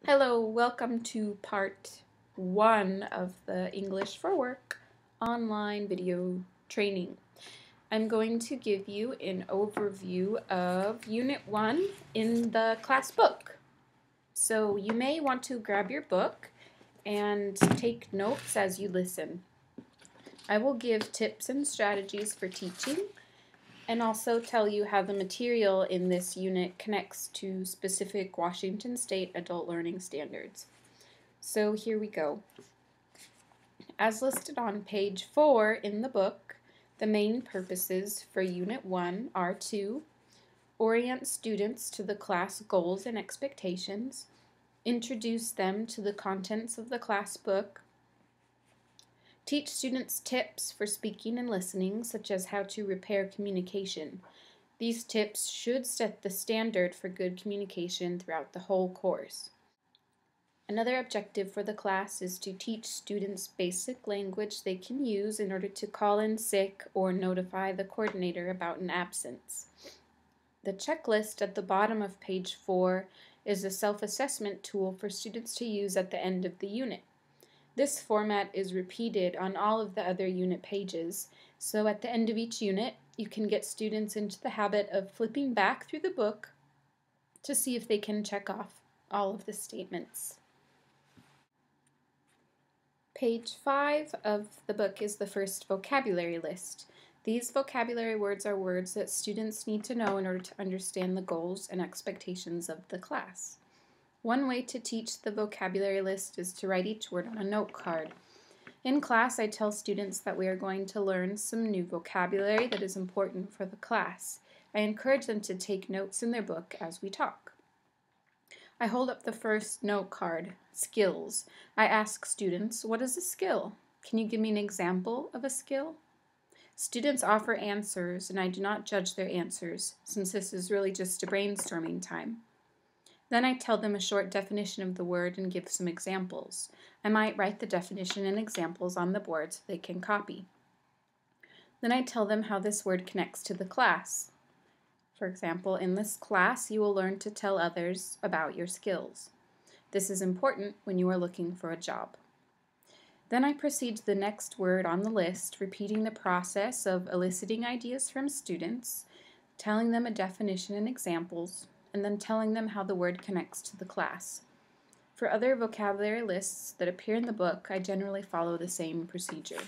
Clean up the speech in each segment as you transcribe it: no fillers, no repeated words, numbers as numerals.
Hello, welcome to part 1 of the English for Work online video training. I'm going to give you an overview of Unit 1 in the class book. So you may want to grab your book and take notes as you listen. I will give tips and strategies for teaching and also tell you how the material in this unit connects to specific Washington State adult learning standards. So here we go. As listed on page 4 in the book, the main purposes for Unit 1 are to orient students to the class goals and expectations, introduce them to the contents of the class book, teach students tips for speaking and listening, such as how to repair communication. These tips should set the standard for good communication throughout the whole course. Another objective for the class is to teach students basic language they can use in order to call in sick or notify the coordinator about an absence. The checklist at the bottom of page 4 is a self-assessment tool for students to use at the end of the unit. This format is repeated on all of the other unit pages, so at the end of each unit, you can get students into the habit of flipping back through the book to see if they can check off all of the statements. Page 5 of the book is the first vocabulary list. These vocabulary words are words that students need to know in order to understand the goals and expectations of the class. One way to teach the vocabulary list is to write each word on a note card. In class, I tell students that we are going to learn some new vocabulary that is important for the class. I encourage them to take notes in their book as we talk. I hold up the first note card, skills. I ask students, what is a skill? Can you give me an example of a skill? Students offer answers, and I do not judge their answers, since this is really just a brainstorming time. Then I tell them a short definition of the word and give some examples. I might write the definition and examples on the board so they can copy. Then I tell them how this word connects to the class. For example, in this class, you will learn to tell others about your skills. This is important when you are looking for a job. Then I proceed to the next word on the list, repeating the process of eliciting ideas from students, telling them a definition and examples, and then telling them how the word connects to the class. For other vocabulary lists that appear in the book, I generally follow the same procedure.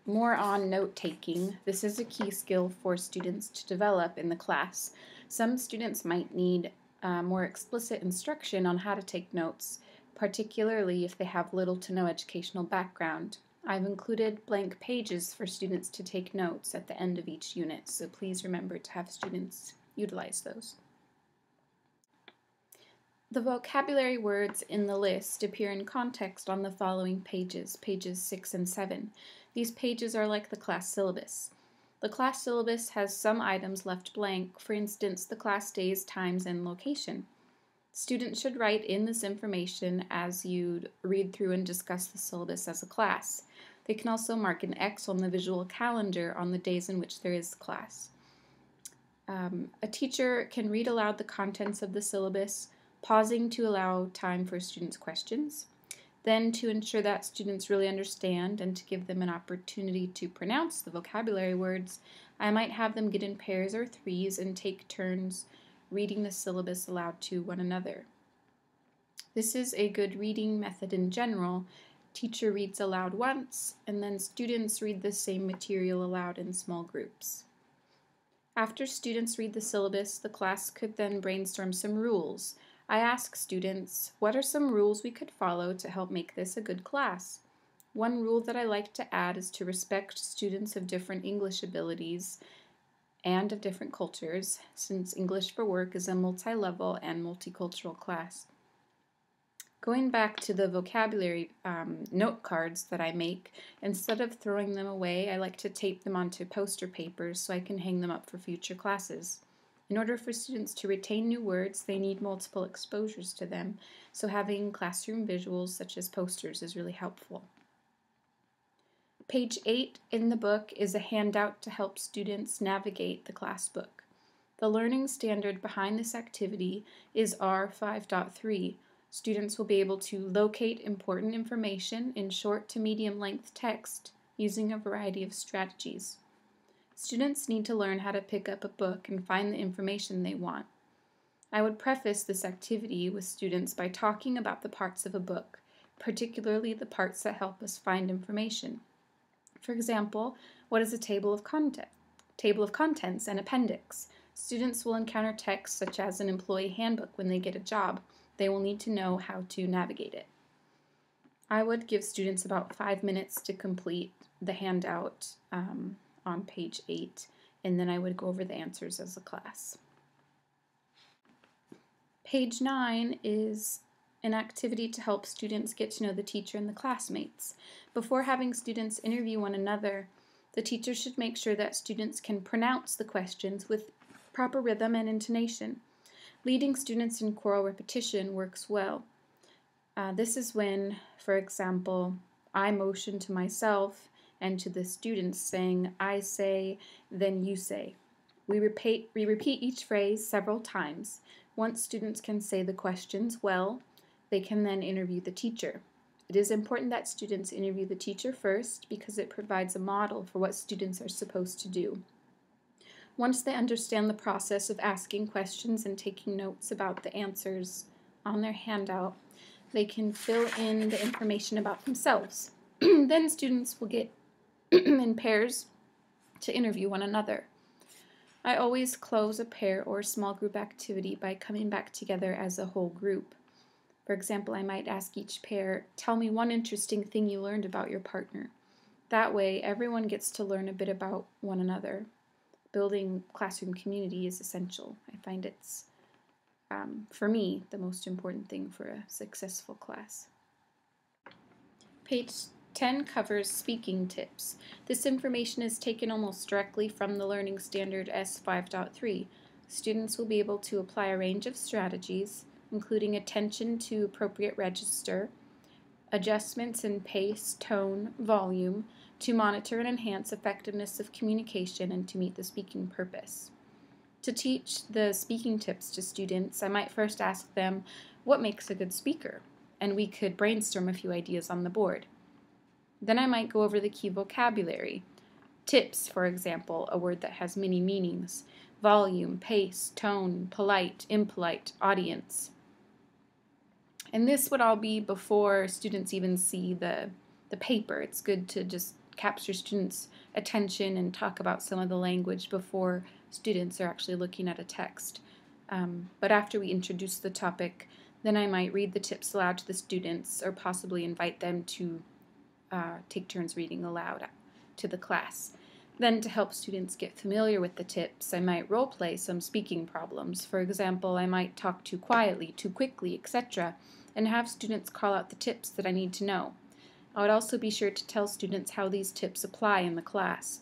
More on note-taking. This is a key skill for students to develop in the class. Some students might need more explicit instruction on how to take notes, particularly if they have little to no educational background. I've included blank pages for students to take notes at the end of each unit, so please remember to have students utilize those. The vocabulary words in the list appear in context on the following pages, pages 6 and 7. These pages are like the class syllabus. The class syllabus has some items left blank, for instance, the class days, times, and location. Students should write in this information as you read through and discuss the syllabus as a class. They can also mark an X on the visual calendar on the days in which there is class. A teacher can read aloud the contents of the syllabus, pausing to allow time for students' questions. Then, to ensure that students really understand and to give them an opportunity to pronounce the vocabulary words, I might have them get in pairs or threes and take turns reading the syllabus aloud to one another. This is a good reading method in general. Teacher reads aloud once, and then students read the same material aloud in small groups. After students read the syllabus, the class could then brainstorm some rules. I ask students, what are some rules we could follow to help make this a good class? One rule that I like to add is to respect students of different English abilities and of different cultures, since English for Work is a multi-level and multicultural class. Going back to the vocabulary note cards that I make, instead of throwing them away, I like to tape them onto poster papers so I can hang them up for future classes. In order for students to retain new words, they need multiple exposures to them, so having classroom visuals such as posters is really helpful. Page 8 in the book is a handout to help students navigate the class book. The learning standard behind this activity is R5.3. Students will be able to locate important information in short to medium length text using a variety of strategies. Students need to learn how to pick up a book and find the information they want. I would preface this activity with students by talking about the parts of a book, particularly the parts that help us find information. For example, what is a table of contents and appendix? Students will encounter text such as an employee handbook when they get a job. They will need to know how to navigate it. I would give students about 5 minutes to complete the handout on page 8, and then I would go over the answers as a class. Page 9 is an activity to help students get to know the teacher and the classmates. Before having students interview one another, the teacher should make sure that students can pronounce the questions with proper rhythm and intonation. Leading students in choral repetition works well. This is when, for example, I motion to myself and to the students saying, I say, then you say. We repeat each phrase several times. Once students can say the questions well, they can then interview the teacher. It is important that students interview the teacher first because it provides a model for what students are supposed to do. Once they understand the process of asking questions and taking notes about the answers on their handout, they can fill in the information about themselves. Then students will get in pairs to interview one another. I always close a pair or small group activity by coming back together as a whole group. For example, I might ask each pair, tell me one interesting thing you learned about your partner. That way, everyone gets to learn a bit about one another. Building classroom community is essential. I find it's, for me, the most important thing for a successful class. Page 10 covers speaking tips. This information is taken almost directly from the Learning Standard S5.3. Students will be able to apply a range of strategies, including attention to appropriate register, adjustments in pace, tone, volume, to monitor and enhance effectiveness of communication and to meet the speaking purpose. To teach the speaking tips to students, I might first ask them, what makes a good speaker? And we could brainstorm a few ideas on the board. Then I might go over the key vocabulary. Tips, for example, a word that has many meanings. Volume, pace, tone, polite, impolite, audience. And this would all be before students even see the paper. It's good to just capture students' attention and talk about some of the language before students are actually looking at a text. But after we introduce the topic, then I might read the tips aloud to the students or possibly invite them to take turns reading aloud to the class. Then to help students get familiar with the tips, I might role play some speaking problems. For example, I might talk too quietly, too quickly, etc., and have students call out the tips that I need to know. I would also be sure to tell students how these tips apply in the class.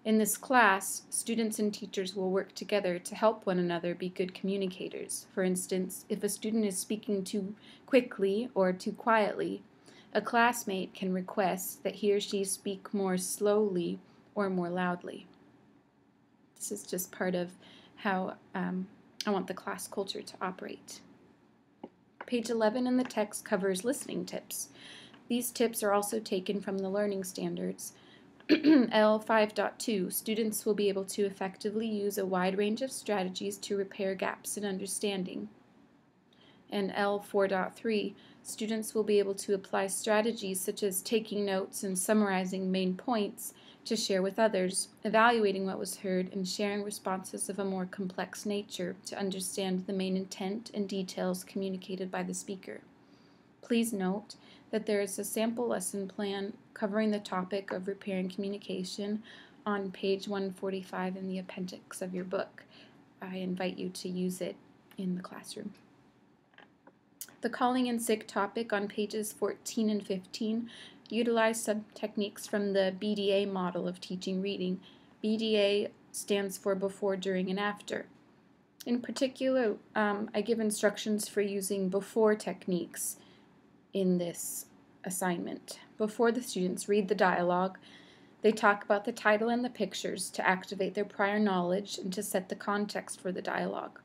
In this class, students and teachers will work together to help one another be good communicators. For instance, if a student is speaking too quickly or too quietly, a classmate can request that he or she speak more slowly or more loudly. This is just part of how I want the class culture to operate. Page 11 in the text covers listening tips. These tips are also taken from the Learning Standards. L5.2, students will be able to effectively use a wide range of strategies to repair gaps in understanding. And L4.3, students will be able to apply strategies such as taking notes and summarizing main points to share with others, evaluating what was heard, and sharing responses of a more complex nature to understand the main intent and details communicated by the speaker. Please note that there is a sample lesson plan covering the topic of repairing communication on page 145 in the appendix of your book. I invite you to use it in the classroom. The calling in sick topic on pages 14 and 15 utilize some techniques from the BDA model of teaching reading. BDA stands for before, during, and after. In particular, I give instructions for using before techniques in this assignment. Before the students read the dialogue, They talk about the title and the pictures to activate their prior knowledge and to set the context for the dialogue.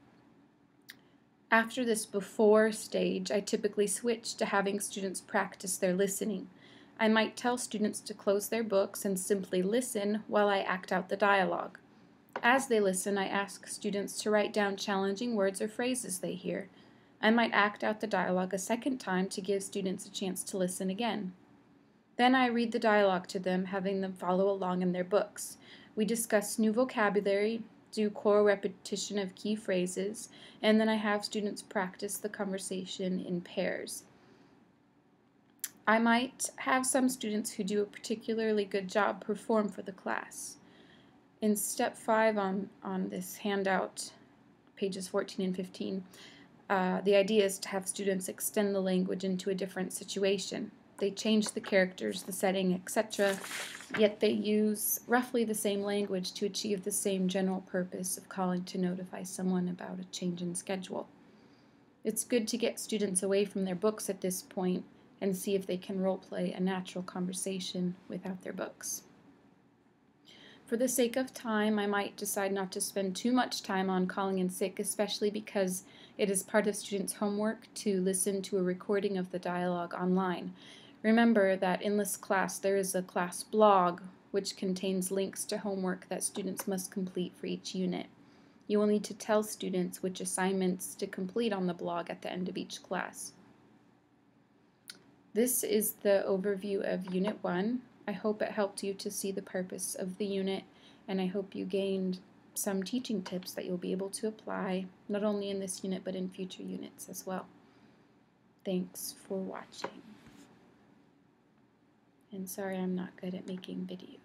After this before stage, I typically switch to having students practice their listening. I might tell students to close their books and simply listen while I act out the dialogue. As they listen, I ask students to write down challenging words or phrases they hear. I might act out the dialogue a second time to give students a chance to listen again. Then I read the dialogue to them, having them follow along in their books. We discuss new vocabulary, do choral repetition of key phrases, and then I have students practice the conversation in pairs. I might have some students who do a particularly good job perform for the class. In step 5 on this handout, pages 14 and 15, the idea is to have students extend the language into a different situation. They change the characters, the setting, etc., yet they use roughly the same language to achieve the same general purpose of calling to notify someone about a change in schedule. It's good to get students away from their books at this point and see if they can role-play a natural conversation without their books. For the sake of time, I might decide not to spend too much time on calling in sick, especially because it is part of students' homework to listen to a recording of the dialogue online. Remember that in this class there is a class blog which contains links to homework that students must complete for each unit. You will need to tell students which assignments to complete on the blog at the end of each class. This is the overview of Unit 1. I hope it helped you to see the purpose of the unit, and I hope you gained some teaching tips that you'll be able to apply, not only in this unit but in future units as well. Thanks for watching. And sorry I'm not good at making videos.